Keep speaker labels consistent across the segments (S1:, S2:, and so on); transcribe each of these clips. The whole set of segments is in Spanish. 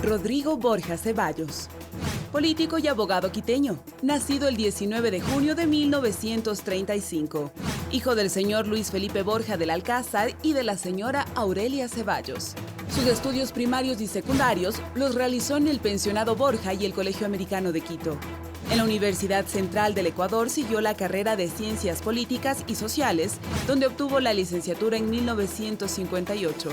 S1: Rodrigo Borja Ceballos. Político y abogado quiteño, nacido el 19 de junio de 1935. Hijo del señor Luis Felipe Borja del Alcázar y de la señora Aurelia Ceballos. Sus estudios primarios y secundarios los realizó en el Pensionado Borja y el Colegio Americano de Quito. En la Universidad Central del Ecuador siguió la carrera de Ciencias Políticas y Sociales, donde obtuvo la licenciatura en 1958.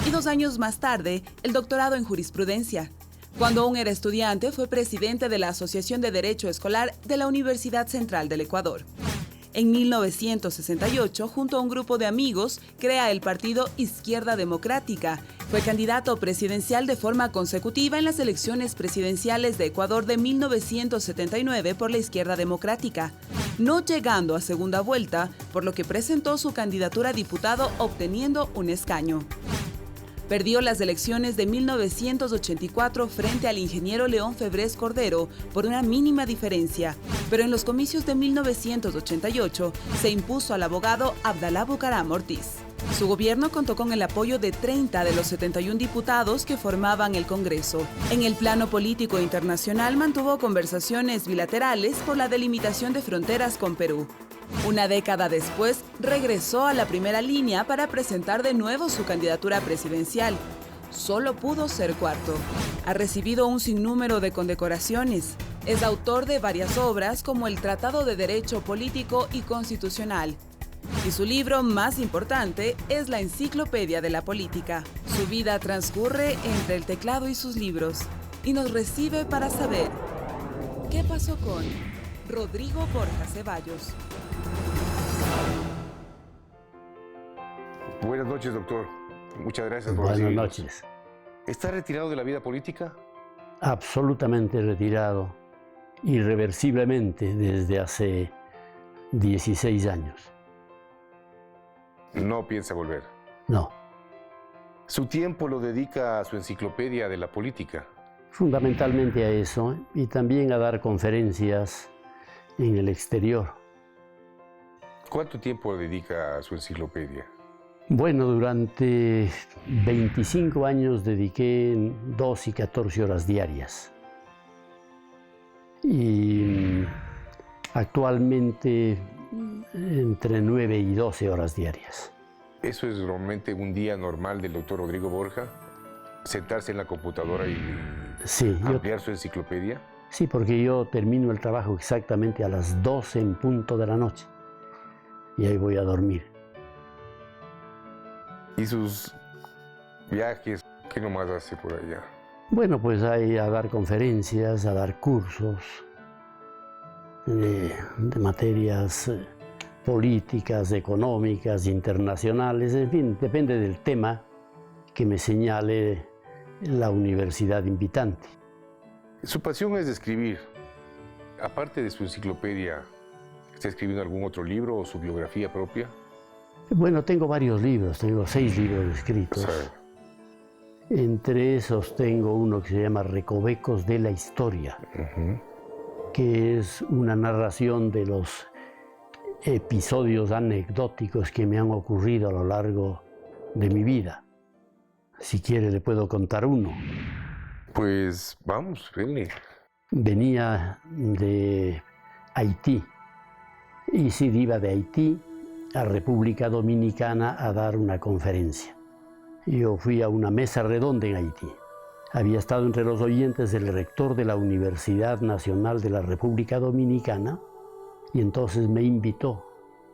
S1: Y 2 años más tarde, el doctorado en Jurisprudencia. Cuando aún era estudiante, fue presidente de la Asociación de Derecho Escolar de la Universidad Central del Ecuador. En 1968, junto a un grupo de amigos, crea el partido Izquierda Democrática. Fue candidato presidencial de forma consecutiva en las elecciones presidenciales de Ecuador de 1979 por la Izquierda Democrática, no llegando a segunda vuelta, por lo que presentó su candidatura a diputado obteniendo un escaño. Perdió las elecciones de 1984 frente al ingeniero León Febrés Cordero por una mínima diferencia, pero en los comicios de 1988 se impuso al abogado Abdalá Bucaram Ortiz. Su gobierno contó con el apoyo de 30 de los 71 diputados que formaban el Congreso. En el plano político internacional mantuvo conversaciones bilaterales por la delimitación de fronteras con Perú. Una década después, regresó a la primera línea para presentar de nuevo su candidatura presidencial. Solo pudo ser cuarto. Ha recibido un sinnúmero de condecoraciones. Es autor de varias obras como el Tratado de Derecho Político y Constitucional. Y su libro más importante es la Enciclopedia de la Política. Su vida transcurre entre el teclado y sus libros. Y nos recibe para saber qué pasó con Rodrigo Borja Ceballos.
S2: Buenas noches, doctor. Muchas gracias por recibirnos.
S3: Buenas noches.
S2: ¿Está retirado de la vida política?
S3: Absolutamente retirado, irreversiblemente desde hace 16 años.
S2: No piensa volver.
S3: No.
S2: Su tiempo lo dedica a su enciclopedia de la política.
S3: Fundamentalmente a eso y también a dar conferencias en el exterior.
S2: ¿Cuánto tiempo dedica a su enciclopedia?
S3: Bueno, durante 25 años dediqué 2 y 14 horas diarias. Y actualmente entre 9 y 12 horas diarias.
S2: ¿Eso es realmente un día normal del doctor Rodrigo Borja? ¿Sentarse en la computadora y
S3: sí,
S2: ampliar su enciclopedia?
S3: Sí, porque yo termino el trabajo exactamente a las 12 en punto de la noche. Y ahí voy a dormir.
S2: ¿Y sus viajes? ¿Qué nomás hace por allá?
S3: Bueno, pues ahí a dar conferencias, a dar cursos de materias políticas, económicas, internacionales, en fin, depende del tema que me señale la universidad invitante.
S2: Su pasión es escribir. Aparte de su enciclopedia, ¿está escribiendo algún otro libro o su biografía propia?
S3: Bueno, tengo varios libros, tengo 6 libros escritos.
S2: Sí.
S3: Entre esos tengo uno que se llama Recovecos de la Historia, que es una narración de los episodios anecdóticos que me han ocurrido a lo largo de mi vida. Si quiere le puedo contar uno.
S2: Pues vamos, venle.
S3: Venía de Haití y sí iba de Haití a República Dominicana a dar una conferencia. Yo fui a una mesa redonda en Haití. Había estado entre los oyentes el rector de la Universidad Nacional de la República Dominicana y entonces me invitó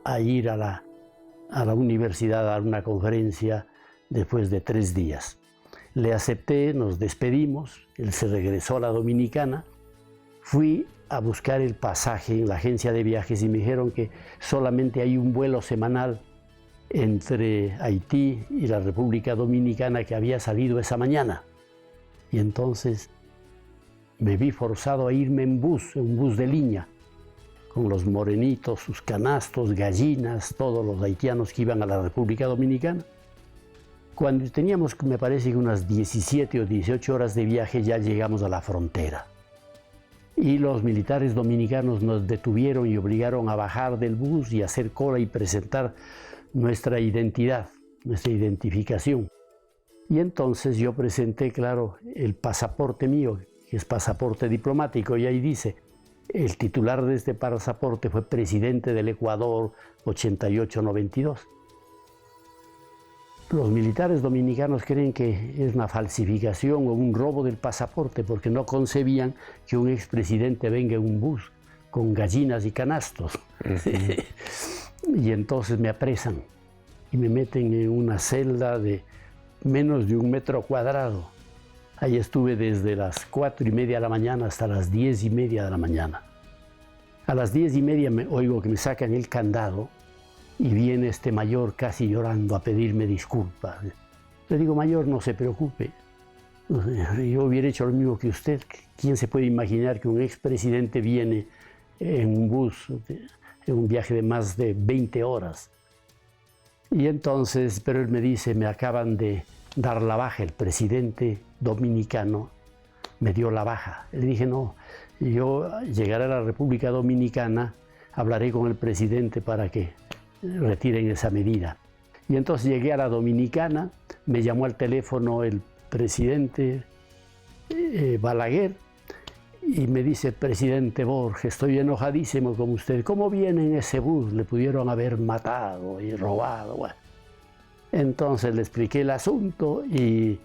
S3: a ir a la universidad a dar una conferencia después de 3 días. Le acepté, nos despedimos, él se regresó a la Dominicana, fui a buscar el pasaje en la agencia de viajes y me dijeron que solamente hay un vuelo semanal entre Haití y la República Dominicana que había salido esa mañana. Y entonces me vi forzado a irme en un bus de línea, con los morenitos, sus canastos, gallinas, todos los haitianos que iban a la República Dominicana. Cuando teníamos, me parece que unas 17 o 18 horas de viaje, ya llegamos a la frontera. Y los militares dominicanos nos detuvieron y obligaron a bajar del bus y hacer cola y presentar nuestra identidad, nuestra identificación. Y entonces yo presenté, claro, el pasaporte mío, que es pasaporte diplomático, y ahí dice, el titular de este pasaporte fue presidente del Ecuador 88-92. Los militares dominicanos creen que es una falsificación o un robo del pasaporte porque no concebían que un expresidente venga en un bus con gallinas y canastos. Y entonces me apresan y me meten en una celda de menos de 1 metro cuadrado. Ahí estuve desde las 4:30 de la mañana hasta las 10:30 de la mañana. A las 10:30 me oigo que me sacan el candado y viene este mayor casi llorando a pedirme disculpas. Le digo, mayor, no se preocupe. Yo hubiera hecho lo mismo que usted. ¿Quién se puede imaginar que un expresidente viene en un bus, en un viaje de más de 20 horas? Y entonces, pero él me dice, me acaban de dar la baja, el presidente dominicano me dio la baja. Le dije, no, yo llegaré a la República Dominicana, hablaré con el presidente para que retiren esa medida. Y entonces llegué a la Dominicana, me llamó al teléfono el presidente Balaguer y me dice, presidente Borges, estoy enojadísimo con usted. ¿Cómo viene en ese bus? Le pudieron haber matado y robado. Bueno. Entonces le expliqué el asunto y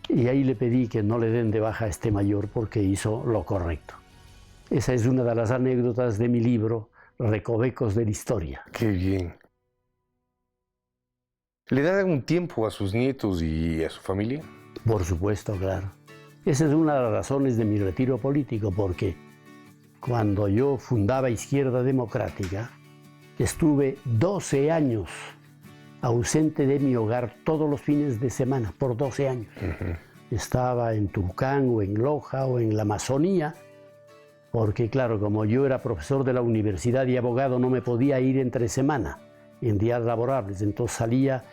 S3: ahí le pedí que no le den de baja a este mayor porque hizo lo correcto. Esa es una de las anécdotas de mi libro, Recovecos de la Historia.
S2: Qué bien. ¿Le dan un tiempo a sus nietos y a su familia?
S3: Por supuesto, claro. Esa es una de las razones de mi retiro político, porque cuando yo fundaba Izquierda Democrática, estuve 12 años ausente de mi hogar todos los fines de semana, por 12 años. Estaba en Tulcán o en Loja o en la Amazonía, porque claro, como yo era profesor de la universidad y abogado, no me podía ir entre semana, en días laborables. Entonces salía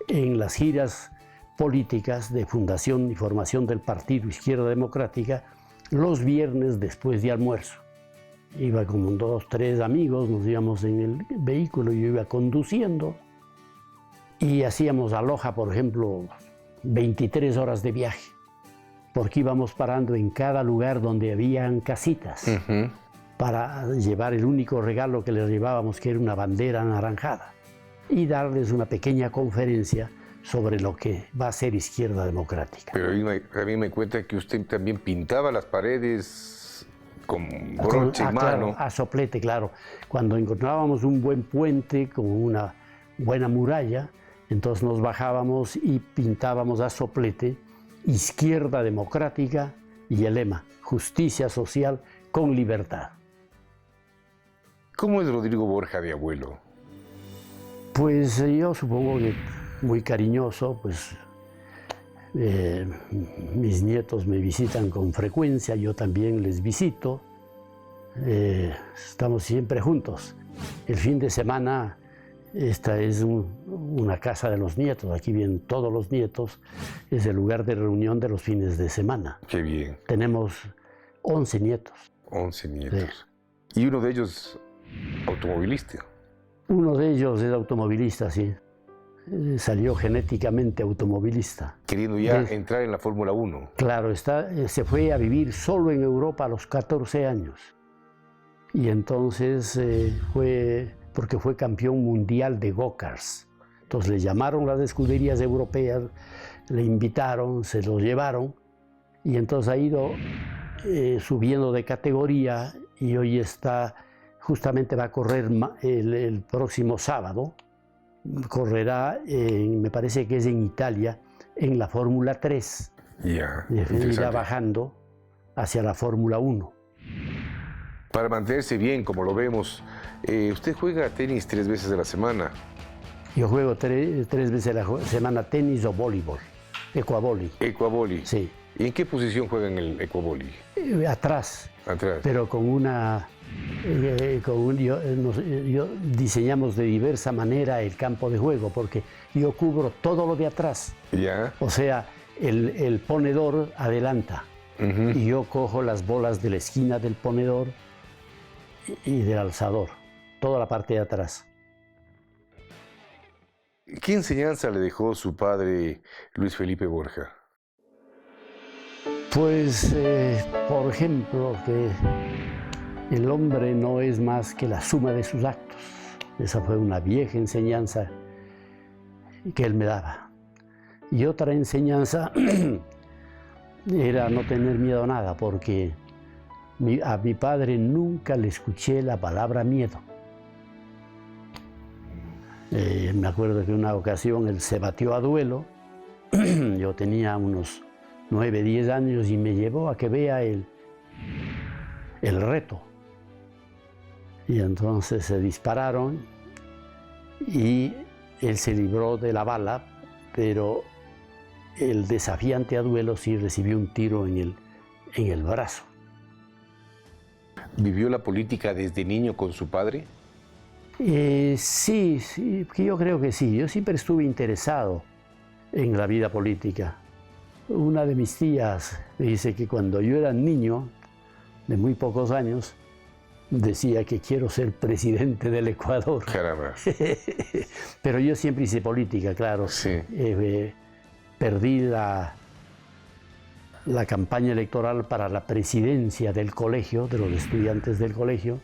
S3: en las giras políticas de fundación y formación del Partido Izquierda Democrática los viernes después de almuerzo. Iba con 2, 3 amigos, nos íbamos en el vehículo, yo iba conduciendo y hacíamos a Loja, por ejemplo, 23 horas de viaje, porque íbamos parando en cada lugar donde habían casitas para llevar el único regalo que les llevábamos, que era una bandera anaranjada, y darles una pequeña conferencia sobre lo que va a ser Izquierda Democrática.
S2: Pero a mí me cuenta que usted también pintaba las paredes con broche y mano.
S3: Claro, a soplete, claro. Cuando encontrábamos un buen puente con una buena muralla, entonces nos bajábamos y pintábamos a soplete Izquierda Democrática y el lema, justicia social con libertad.
S2: ¿Cómo es Rodrigo Borja de abuelo?
S3: Pues yo supongo que muy cariñoso, pues mis nietos me visitan con frecuencia, yo también les visito, estamos siempre juntos. El fin de semana, esta es una casa de los nietos, aquí vienen todos los nietos, es el lugar de reunión de los fines de semana.
S2: Qué bien.
S3: Tenemos 11 nietos.
S2: 11 nietos. Sí. Y uno de ellos automovilista.
S3: Uno de ellos es automovilista, sí. Salió genéticamente automovilista.
S2: Queriendo ya entrar en la Fórmula 1.
S3: Claro, se fue a vivir solo en Europa a los 14 años. Y entonces porque fue campeón mundial de go-karts. Entonces le llamaron las escuderías europeas, le invitaron, se lo llevaron, y entonces ha ido subiendo de categoría y hoy justamente va a correr el próximo sábado. Correrá, me parece que es en Italia, en la Fórmula 3.
S2: Ya.
S3: Irá bajando hacia la Fórmula 1.
S2: Para mantenerse bien, como lo vemos, usted juega tenis 3 veces a la semana.
S3: Yo juego 3 veces a la semana tenis o voleibol, ecuavoli.
S2: Ecuavoli.
S3: Sí.
S2: ¿Y en qué posición juega en el ecuavoli?
S3: Atrás.
S2: Atrás.
S3: Pero con una... diseñamos de diversa manera el campo de juego, porque yo cubro todo lo de atrás.
S2: Ya.
S3: O sea, el ponedor adelanta y yo cojo las bolas de la esquina del ponedor y del alzador, toda la parte de atrás.
S2: ¿Qué enseñanza le dejó su padre Luis Felipe Borja?
S3: Pues, por ejemplo, que el hombre no es más que la suma de sus actos. Esa fue una vieja enseñanza que él me daba. Y otra enseñanza era no tener miedo a nada, porque a mi padre nunca le escuché la palabra miedo. Me acuerdo que una ocasión él se batió a duelo, yo tenía unos 9, 10 años y me llevó a que vea el reto. Y entonces se dispararon y él se libró de la bala, pero el desafiante a duelo sí recibió un tiro en el brazo.
S2: ¿Vivió la política desde niño con su padre?
S3: Sí, yo creo que sí. Yo siempre estuve interesado en la vida política. Una de mis tías dice que cuando yo era niño, de muy pocos años, decía que quiero ser presidente del Ecuador.
S2: Caramba.
S3: Pero yo siempre hice política, claro.
S2: Sí.
S3: Perdí la campaña electoral para la presidencia del colegio, de los estudiantes del colegio,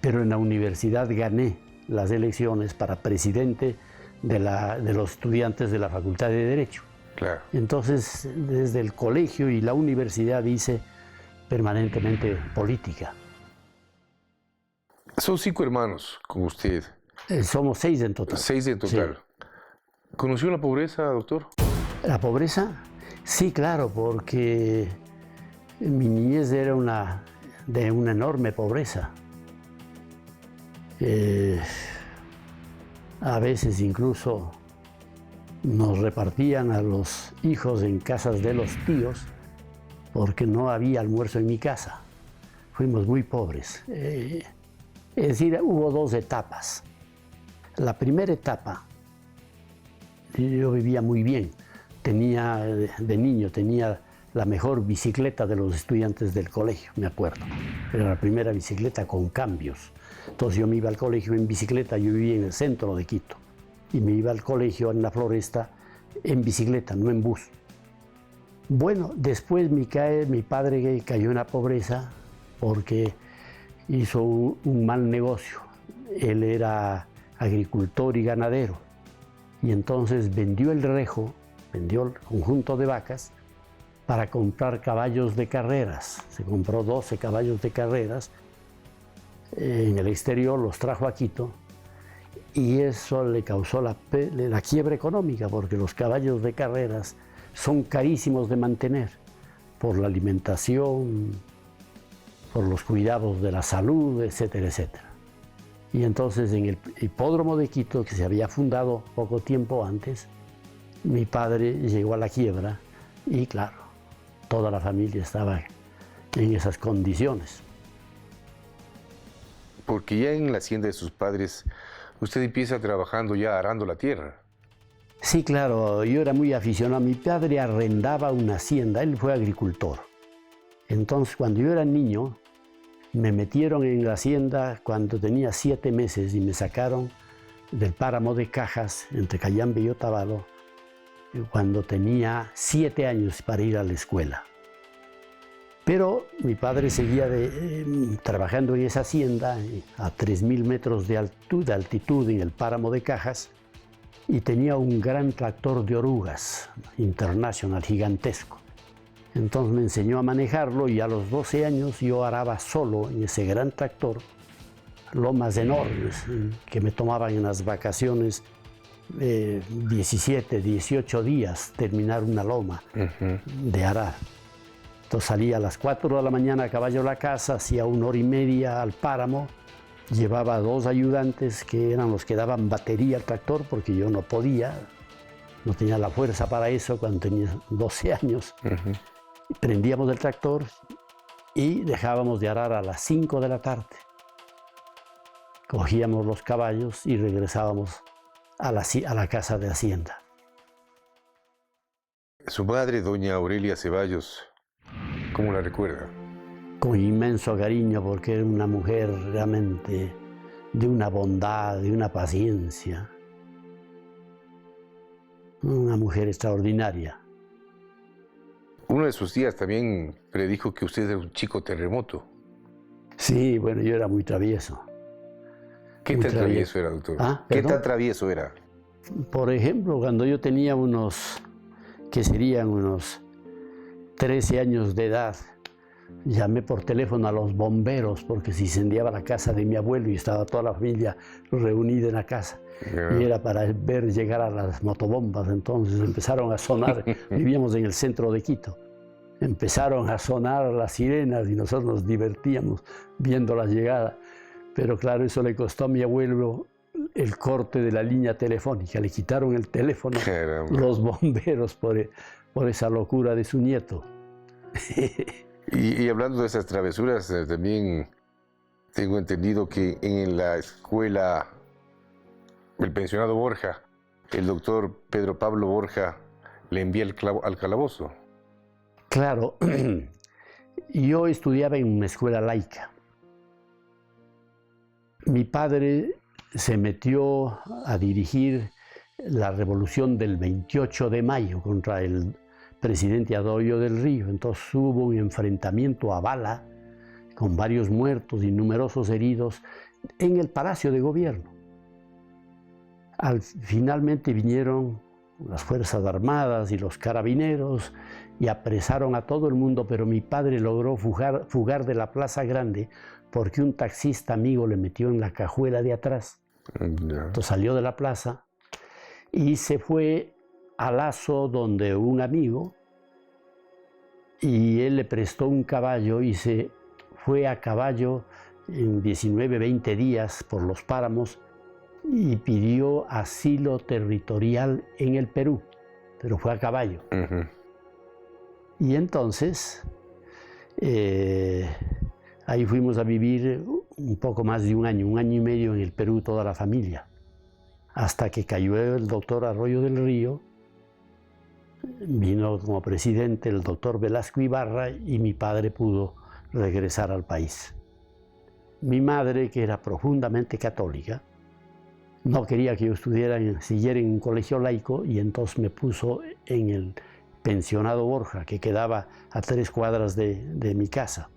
S3: pero en la universidad gané las elecciones para presidente de los estudiantes de la Facultad de Derecho.
S2: Claro.
S3: Entonces, desde el colegio y la universidad hice permanentemente política.
S2: Son 5 hermanos con usted.
S3: Somos 6 en total.
S2: 6 en total. Sí. ¿Conoció la pobreza, doctor?
S3: ¿La pobreza? Sí, claro, porque mi niñez era de una enorme pobreza. A veces incluso nos repartían a los hijos en casas de los tíos porque no había almuerzo en mi casa. Fuimos muy pobres. Es decir, hubo 2 etapas. La primera etapa, yo vivía muy bien. De niño tenía la mejor bicicleta de los estudiantes del colegio, me acuerdo. Era la primera bicicleta con cambios. Entonces yo me iba al colegio en bicicleta, yo vivía en el centro de Quito. Y me iba al colegio en la Floresta en bicicleta, no en bus. Bueno, después mi padre cayó en la pobreza porque hizo un mal negocio. Él era agricultor y ganadero. Y entonces vendió el rejo, vendió el conjunto de vacas para comprar caballos de carreras. Se compró 12 caballos de carreras en el exterior, los trajo a Quito y eso le causó la quiebra económica porque los caballos de carreras son carísimos de mantener por la alimentación, por los cuidados de la salud, etcétera, etcétera. Y entonces en el hipódromo de Quito, que se había fundado poco tiempo antes, mi padre llegó a la quiebra y claro, toda la familia estaba en esas condiciones.
S2: Porque ya en la hacienda de sus padres, usted empieza trabajando ya arando la tierra.
S3: Sí, claro, yo era muy aficionado. Mi padre arrendaba una hacienda, él fue agricultor. Entonces, cuando yo era niño, me metieron en la hacienda cuando tenía 7 meses y me sacaron del páramo de Cajas, entre Cayambe y Otavalo, cuando tenía 7 años para ir a la escuela. Pero mi padre seguía trabajando en esa hacienda a 3.000 metros de altitud en el páramo de Cajas y tenía un gran tractor de orugas, International, gigantesco. Entonces me enseñó a manejarlo y a los 12 años yo araba solo en ese gran tractor lomas enormes que me tomaban en las vacaciones 17, 18 días terminar una loma de arar. Entonces salía a las 4 de la mañana a caballo a la casa, hacía 1 hora y media al páramo, llevaba 2 ayudantes que eran los que daban batería al tractor porque yo no podía, no tenía la fuerza para eso cuando tenía 12 años. Prendíamos el tractor y dejábamos de arar a las 5 de la tarde. Cogíamos los caballos y regresábamos a la casa de hacienda.
S2: Su madre, doña Aurelia Ceballos, ¿cómo la recuerda?
S3: Con inmenso cariño, porque era una mujer realmente de una bondad, de una paciencia. una mujer extraordinaria.
S2: Uno de sus tías también predijo que usted era un chico terremoto.
S3: Sí, bueno, yo era muy travieso.
S2: ¿Qué tan travieso era, doctor? ¿Qué tan travieso era?
S3: Por ejemplo, cuando yo tenía que serían unos 13 años de edad, llamé por teléfono a los bomberos porque se incendiaba la casa de mi abuelo y estaba toda la familia reunida en la casa. Y era para ver llegar a las motobombas. Entonces empezaron a sonar, vivíamos en el centro de Quito, empezaron a sonar las sirenas y nosotros nos divertíamos viendo la llegada. Pero claro, eso le costó a mi abuelo el corte de la línea telefónica, le quitaron el teléfono. Caramba. Los bomberos por esa locura de su nieto.
S2: Y hablando de esas travesuras, también tengo entendido que en la escuela, el pensionado Borja, el doctor Pedro Pablo Borja le envía al calabozo.
S3: Claro, yo estudiaba en una escuela laica. Mi padre se metió a dirigir la revolución del 28 de mayo contra el presidente Arroyo del Río. Entonces hubo un enfrentamiento a bala con varios muertos y numerosos heridos en el Palacio de Gobierno. Finalmente vinieron las Fuerzas Armadas y los carabineros y apresaron a todo el mundo, pero mi padre logró fugar de la Plaza Grande porque un taxista amigo le metió en la cajuela de atrás. Entonces salió de la plaza y se fue a Lazo donde un amigo, y él le prestó un caballo y se fue a caballo en 19, 20 días por los páramos y pidió asilo territorial en el Perú, pero fue a caballo. Y entonces ahí fuimos a vivir un poco más de un año y medio en el Perú, toda la familia, hasta que cayó el doctor Arroyo del Río. Vino como presidente el doctor Velasco Ibarra y mi padre pudo regresar al país. Mi madre, que era profundamente católica, no quería que yo siguiera en un colegio laico y entonces me puso en el pensionado Borja, que quedaba a 3 cuadras de mi casa.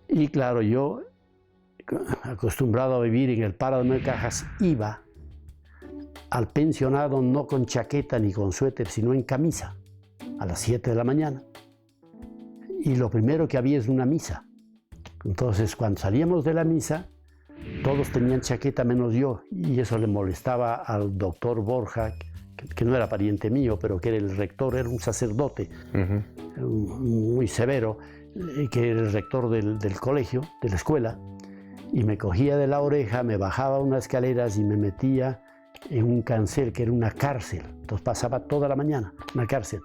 S3: Y claro, yo, acostumbrado a vivir en el Páramo de Cajas, iba al pensionado no con chaqueta ni con suéter, sino en camisa, a las 7 de la mañana. Y lo primero que había es una misa. Entonces, cuando salíamos de la misa, todos tenían chaqueta menos yo, y eso le molestaba al doctor Borja, que no era pariente mío, pero que era el rector, era un sacerdote muy severo, que era el rector del colegio, de la escuela, y me cogía de la oreja, me bajaba unas escaleras y me metía en un cancel que era una cárcel. Entonces pasaba toda la mañana en la cárcel,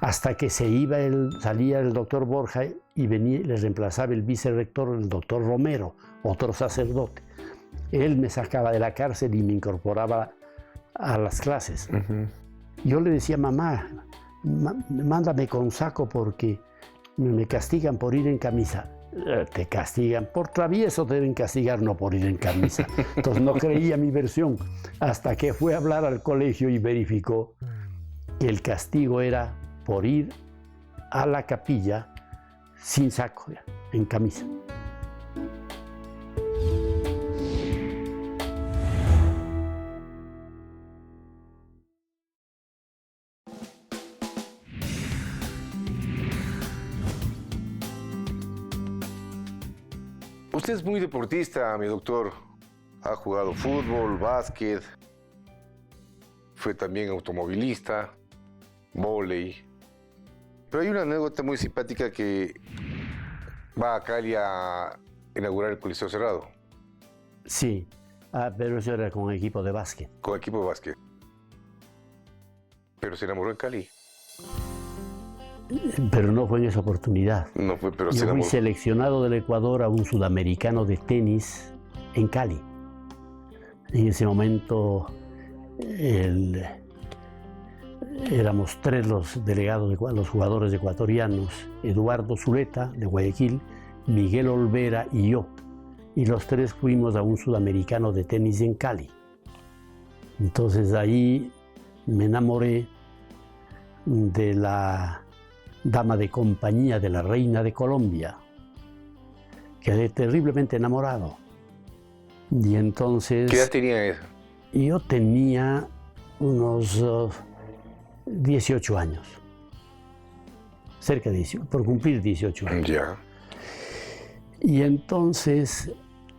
S3: hasta que salía el doctor Borja y le reemplazaba el vicerrector, el doctor Romero, otro sacerdote. Él me sacaba de la cárcel y me incorporaba a las clases. Yo le decía, mamá, mándame con saco porque me castigan por ir en camisa. Te castigan por travieso, te deben castigar, no por ir en camisa. Entonces no creía mi versión, hasta que fue a hablar al colegio y verificó que el castigo era por ir a la capilla sin saco, en camisa.
S2: Usted es muy deportista, mi doctor. Ha jugado fútbol, básquet, fue también automovilista, vóley. Pero hay una anécdota muy simpática que va a Cali a inaugurar el Coliseo Cerrado.
S3: Sí, pero eso era con equipo de básquet.
S2: Con equipo de básquet. Pero se enamoró en Cali.
S3: Pero no fue en esa oportunidad.
S2: No fue, pero
S3: yo fui seleccionado del Ecuador a un sudamericano de tenis en Cali. En ese momento éramos 3 los delegados, los jugadores ecuatorianos: Eduardo Zuleta de Guayaquil, Miguel Olvera y yo. Y los 3 fuimos a un sudamericano de tenis en Cali. Entonces ahí me enamoré de la dama de compañía de la reina de Colombia. Quedé terriblemente enamorado. Y entonces...
S2: ¿Qué edad tenía esa?
S3: Yo tenía unos 18 años. Cerca de 18, por cumplir 18 años.
S2: Ya.
S3: Y entonces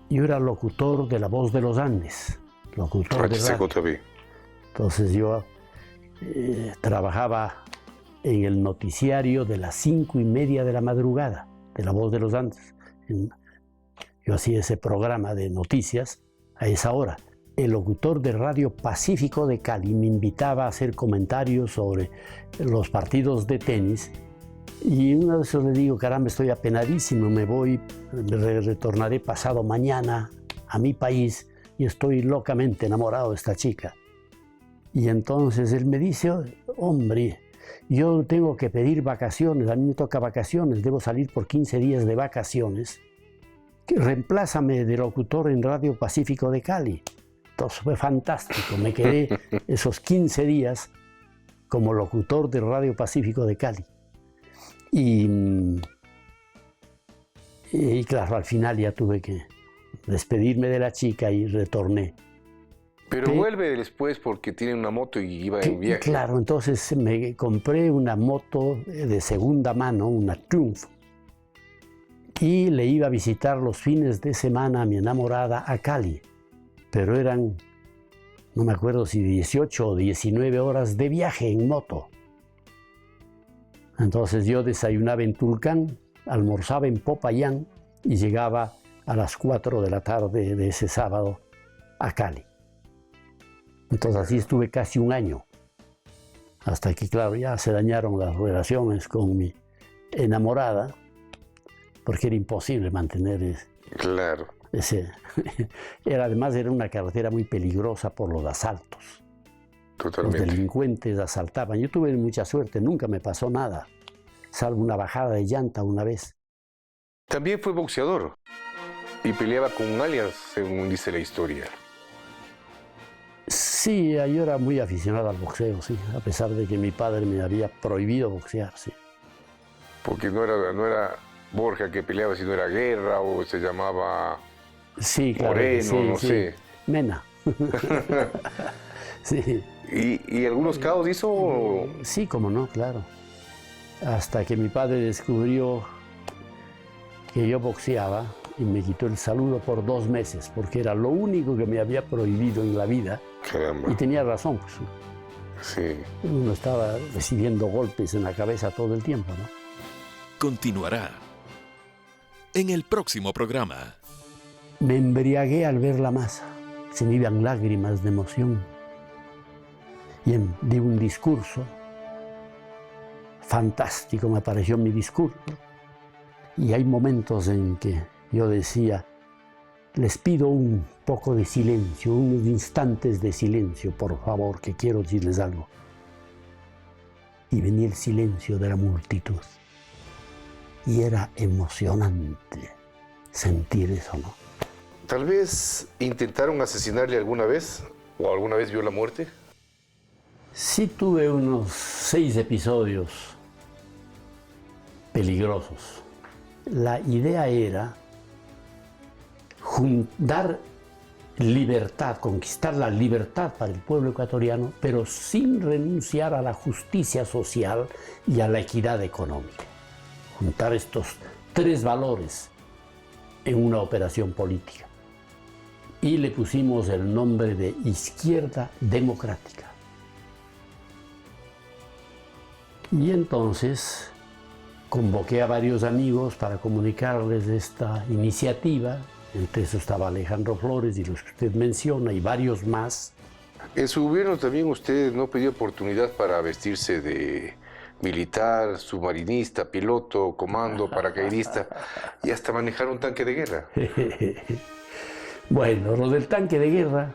S3: yo era locutor de La Voz de los Andes. Locutor de radio.
S2: también.
S3: Entonces yo trabajaba en el noticiario de las 5:30 de la madrugada de La Voz de los Andes. Yo hacía ese programa de noticias a esa hora. El locutor de Radio Pacífico de Cali me invitaba a hacer comentarios sobre los partidos de tenis. Y una vez le digo, caramba, estoy apenadísimo, me voy, retornaré pasado mañana a mi país y estoy locamente enamorado de esta chica. Y entonces él me dice, hombre, yo tengo que pedir vacaciones, a mí me toca vacaciones, debo salir por 15 días de vacaciones. Reemplázame de locutor en Radio Pacífico de Cali. Entonces fue fantástico, me quedé esos 15 días como locutor de Radio Pacífico de Cali. Y claro, al final ya tuve que despedirme de la chica y retorné.
S2: Pero vuelve después porque tiene una moto y iba en viaje.
S3: Claro, entonces me compré una moto de segunda mano, una Triumph, y le iba a visitar los fines de semana a mi enamorada a Cali. Pero eran, no me acuerdo si 18 o 19 horas de viaje en moto. Entonces yo desayunaba en Tulcán, almorzaba en Popayán y llegaba a las 4 de la tarde de ese sábado a Cali. Entonces así estuve casi un año, hasta que claro ya se dañaron las relaciones con mi enamorada, porque era imposible mantener
S2: Claro.
S3: ese... Además era una carretera muy peligrosa por los asaltos.
S2: Totalmente.
S3: Los delincuentes asaltaban. Yo tuve mucha suerte, nunca me pasó nada, salvo una bajada de llanta una vez.
S2: También fue boxeador y peleaba con alias, según dice la historia.
S3: Sí, yo era muy aficionado al boxeo, sí, a pesar de que mi padre me había prohibido boxear, sí.
S2: Porque no era Borja que peleaba, sino era Guerra o se llamaba
S3: Sí, claro,
S2: Moreno,
S3: sí,
S2: no
S3: sí.
S2: sé.
S3: Mena. Sí.
S2: ¿Y algunos caos hizo?
S3: Sí, cómo no, claro. Hasta que mi padre descubrió que yo boxeaba y me quitó el saludo por 2 meses, porque era lo único que me había prohibido en la vida.
S2: Caramba.
S3: Y tenía razón, pues.
S2: Sí.
S3: Uno estaba recibiendo golpes en la cabeza todo el tiempo, ¿no?
S4: Continuará en el próximo programa.
S3: Me embriagué al ver la masa. Se me iban lágrimas de emoción. Y di un discurso. Fantástico me pareció mi discurso. Y hay momentos en que yo decía, les pido un poco de silencio, unos instantes de silencio, por favor, que quiero decirles algo. Y venía el silencio de la multitud. Y era emocionante sentir eso, ¿no?
S2: Tal vez intentaron asesinarle alguna vez, o alguna vez vio la muerte.
S3: Sí tuve unos 6 episodios peligrosos. La idea era dar libertad, conquistar la libertad para el pueblo ecuatoriano, pero sin renunciar a la justicia social y a la equidad económica. Juntar estos 3 valores en una operación política. Y le pusimos el nombre de Izquierda Democrática. Y entonces convoqué a varios amigos para comunicarles esta iniciativa. Entre eso estaba Alejandro Flores y los que usted menciona y varios más.
S2: En su gobierno también usted no pidió oportunidad para vestirse de militar, submarinista, piloto, comando, paracaidista y hasta manejar un tanque de guerra.
S3: Bueno, lo del tanque de guerra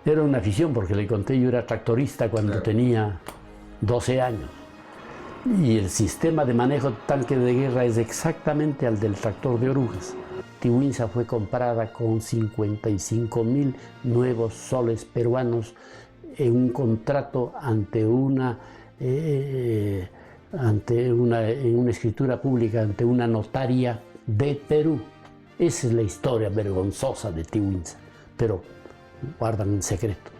S3: era una afición, porque le conté, yo era tractorista cuando tenía 12 años. Y el sistema de manejo de tanque de guerra es exactamente al del tractor de orujas. Tiwinsa fue comprada con 55.000 nuevos soles peruanos en un contrato en una escritura pública ante una notaria de Perú. Esa es la historia vergonzosa de Tiwinsa, pero guardan en secreto.